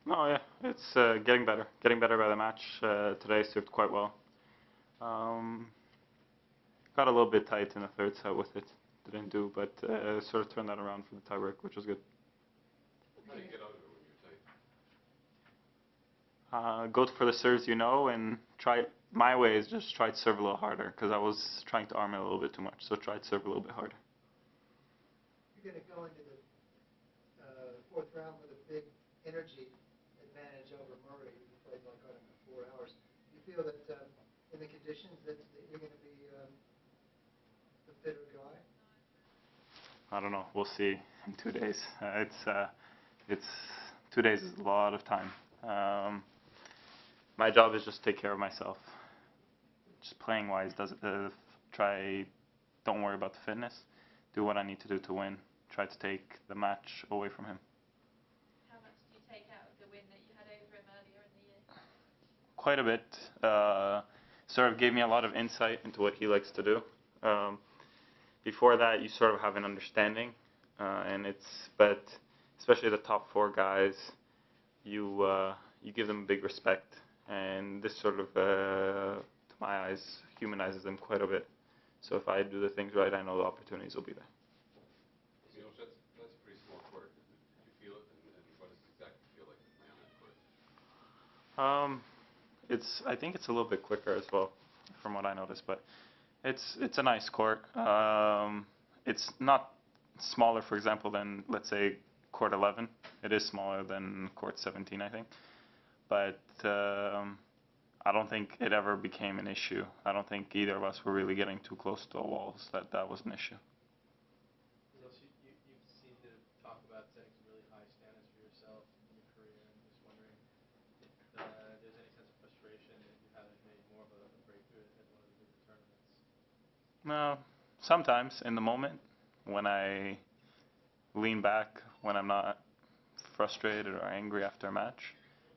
No, yeah, it's getting better. Getting better by the match. Today served quite well. Um, got a little bit tight in the third set with it. Didn't do, but sort of turned that around for the tiebreak, which was good. How do you get out of it when you're tight? Go for the serves, and try. My way is just try to serve a little harder because I was trying to arm it a little bit too much. So try to serve a little bit harder. You're going to go into the fourth round with a big energy advantage over Murray, who played like on him for 4 hours. Do you feel that in the conditions that you're going to be the fitter guy? I don't know. We'll see in 2 days. It's 2 days is a lot of time. My job is just take care of myself. Just playing wise, don't worry about the fitness. Do what I need to do to win. Try to take the match away from him. How much do you take out of the win that you had over him earlier in the year? Quite a bit. Sort of gave me a lot of insight into what he likes to do. Before that, you sort of have an understanding, but especially the top 4 guys, you give them big respect, and this sort of, to my eyes, humanizes them quite a bit. So if I do the things right, I know the opportunities will be there. That's a pretty small court. Did you feel it, and what does it exactly feel like to play on that court? I think it's a little bit quicker as well, from what I noticed, but it's a nice court. It's not smaller, for example, than, let's say, court 11. It is smaller than court 17, I think. But I don't think it ever became an issue. I don't think either of us were really getting too close to the walls that was an issue. You seem to talk about setting some really high standards for yourself in your career. I'm just wondering if there's any sense of frustration that you haven't made more of a breakthrough at one of the bigger tournaments. No, sometimes in the moment when I lean back, when I'm not frustrated or angry after a match,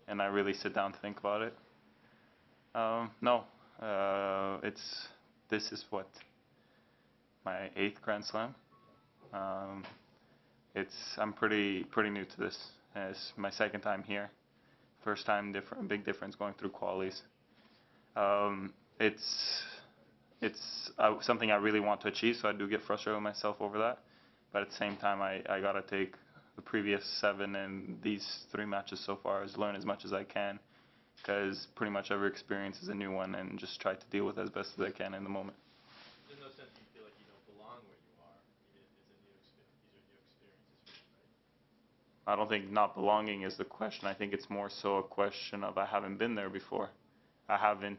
and I really sit down to think about it. No, this is what, my 8th Grand Slam. I'm pretty new to this. It's my 2nd time here. First time big difference going through qualies. It's something I really want to achieve, so I do get frustrated with myself over that. But at the same time, I gotta take the previous 7 and these 3 matches so far as learn as much as I can, because pretty much every experience is a new one, and just try to deal with it as best as I can in the moment. There's no sense you feel like you don't belong where you are. I mean, these are new experiences for you, right? I don't think not belonging is the question. I think it's more so a question of I haven't been there before. I haven't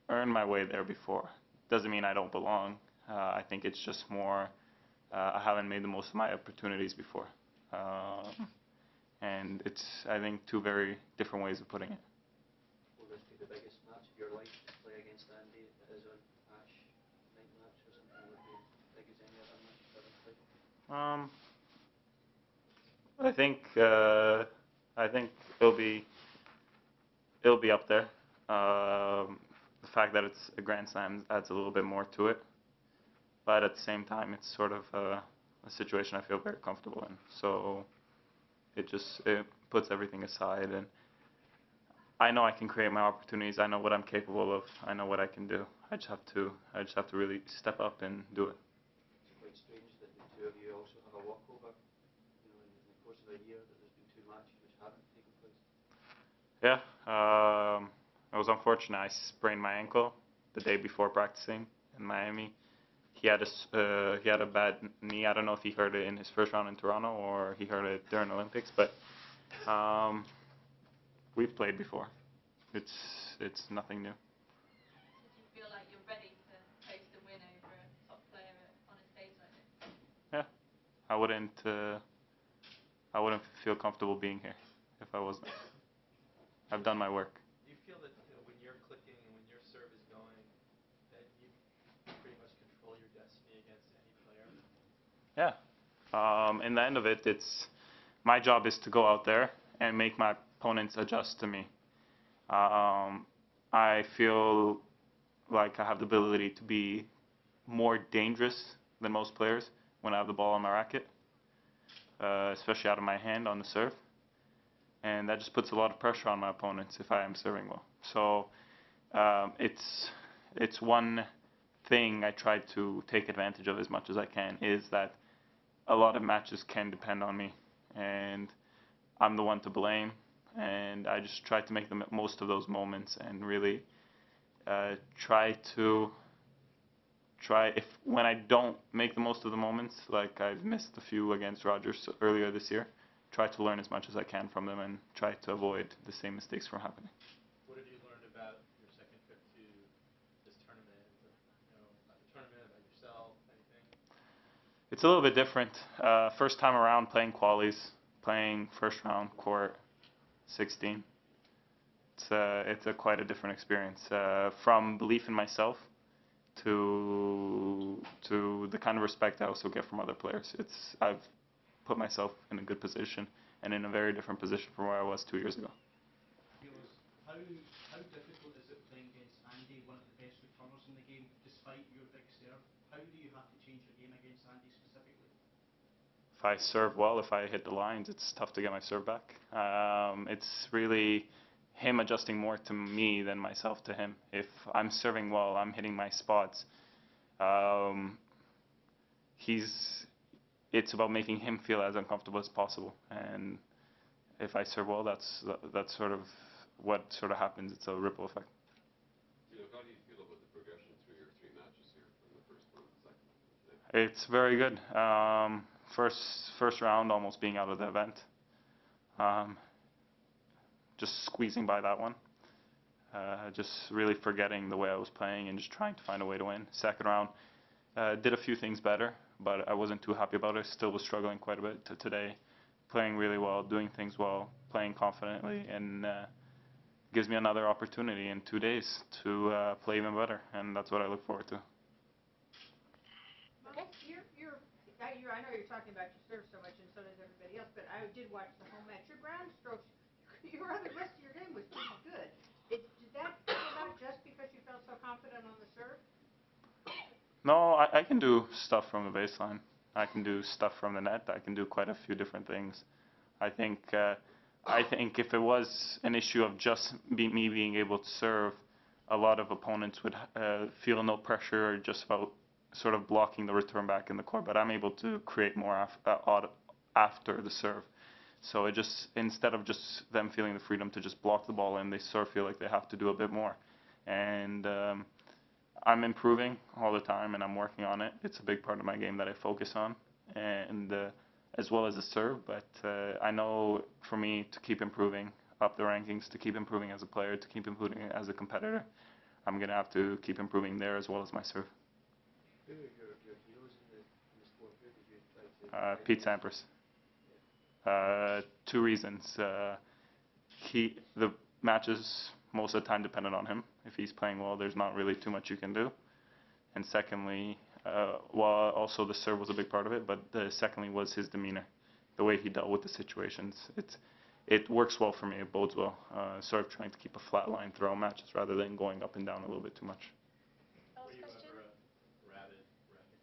earned my way there before. Doesn't mean I don't belong. I think it's just more I haven't made the most of my opportunities before. And it's, I think, 2 very different ways of putting it. Will this be the biggest match of your life to play against Andy? It is an Ash night match or something. Will it be as big as any other match you've ever played? I think it'll be up there. The fact that it's a Grand Slam adds a little bit more to it, but at the same time, it's sort of a situation I feel very comfortable in. So it puts everything aside, and I know I can create my opportunities. I know what I'm capable of. I know what I can do. I just have to really step up and do it. It's quite strange that the 2 of you also have a walkover. In the course of a year, that there's been 2 matches which haven't taken place. Yeah, it was unfortunate. I sprained my ankle the day before practicing in Miami. He had a bad knee. I don't know if he hurt it in his first round in Toronto or he hurt it during Olympics, but we've played before. It's nothing new. Did you feel like you're ready to post a win over a top player on a stage like this? Yeah, I wouldn't feel comfortable being here if I wasn't. I've done my work. Do you feel that when you're clicking and when your serve is going, that you pretty much control your destiny against any player? Yeah. In the end of it, my job is to go out there and make my opponents adjust to me. I feel like I have the ability to be more dangerous than most players when I have the ball on my racket, especially out of my hand on the serve. and that just puts a lot of pressure on my opponents if I am serving well. So it's one thing I try to take advantage of as much as I can, is that a lot of matches can depend on me, and I'm the one to blame, and I just try to make the most of those moments and really if when I don't make the most of the moments, like I've missed a few against Rogers earlier this year, try to learn as much as I can from them and try to avoid the same mistakes from happening. What have you learned about your second trip to this tournament? About the tournament, about yourself, anything? It's a little bit different. First time around playing qualies, playing first round court, 16. It's quite a different experience. From belief in myself to the kind of respect I also get from other players. I've put myself in a good position and in a very different position from where I was 2 years ago. How difficult is it playing against Andy, one of the best returners in the game, despite your big serve? How do you have to change your game against Andy specifically? If I serve well, if I hit the lines, it's tough to get my serve back. It's really him adjusting more to me than myself to him. If I'm serving well, I'm hitting my spots. It's about making him feel as uncomfortable as possible. And if I serve well, that's sort of what sort of happens. It's a ripple effect. How do you feel about the progression through your 3 matches here, from the first one to the second one today? It's very good. First round almost being out of the event. Just squeezing by that one. Just really forgetting the way I was playing and just trying to find a way to win. Second round, did a few things better, but I wasn't too happy about it. Still was struggling quite a bit today. Playing really well, doing things well, playing confidently, and gives me another opportunity in 2 days to play even better, and that's what I look forward to. Okay. I know you're talking about your serve so much, and so does everybody else, but I did watch the whole match. Your ground strokes, the rest of your game was pretty good. Did that come about just because you felt so confident on the serve? No, I can do stuff from the baseline. I can do stuff from the net. I can do quite a few different things. I think if it was an issue of just me being able to serve, a lot of opponents would feel no pressure, just about sort of blocking the return back in the court. But I'm able to create more after the serve. So it just, instead of just them feeling the freedom to just block the ball in, they sort of feel like they have to do a bit more. And I'm improving all the time, and I'm working on it. It's a big part of my game that I focus on, and as well as the serve. But I know for me to keep improving up the rankings, to keep improving as a player, to keep improving as a competitor, I'm going to have to keep improving there as well as my serve. Who are your heroes in the sport? Who did you try to... Pete Sampras. 2 reasons. The matches most of the time depended on him. If he's playing well, there's not really too much you can do. And secondly, also the serve was a big part of it, but secondly was his demeanor, the way he dealt with the situations. It works well for me. It bodes well. Sort of trying to keep a flat line throughout matches rather than going up and down a little bit too much. Were you ever a rabid racket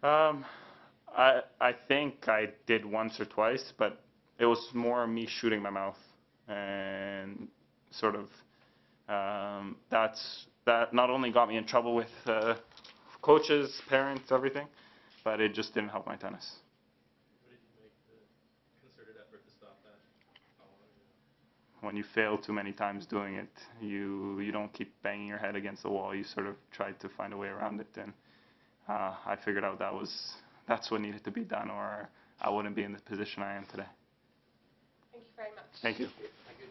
smasher? I think I did once or twice, but it was more me shooting my mouth, and sort of that not only got me in trouble with coaches, parents, everything, but it just didn't help my tennis. What did you make the concerted effort to stop that? How long ago? When you fail too many times doing it, you don't keep banging your head against the wall. You sort of try to find a way around it, and I figured out that's what needed to be done, or I wouldn't be in the position I am today. Thank you very much. Thank you. Thank you.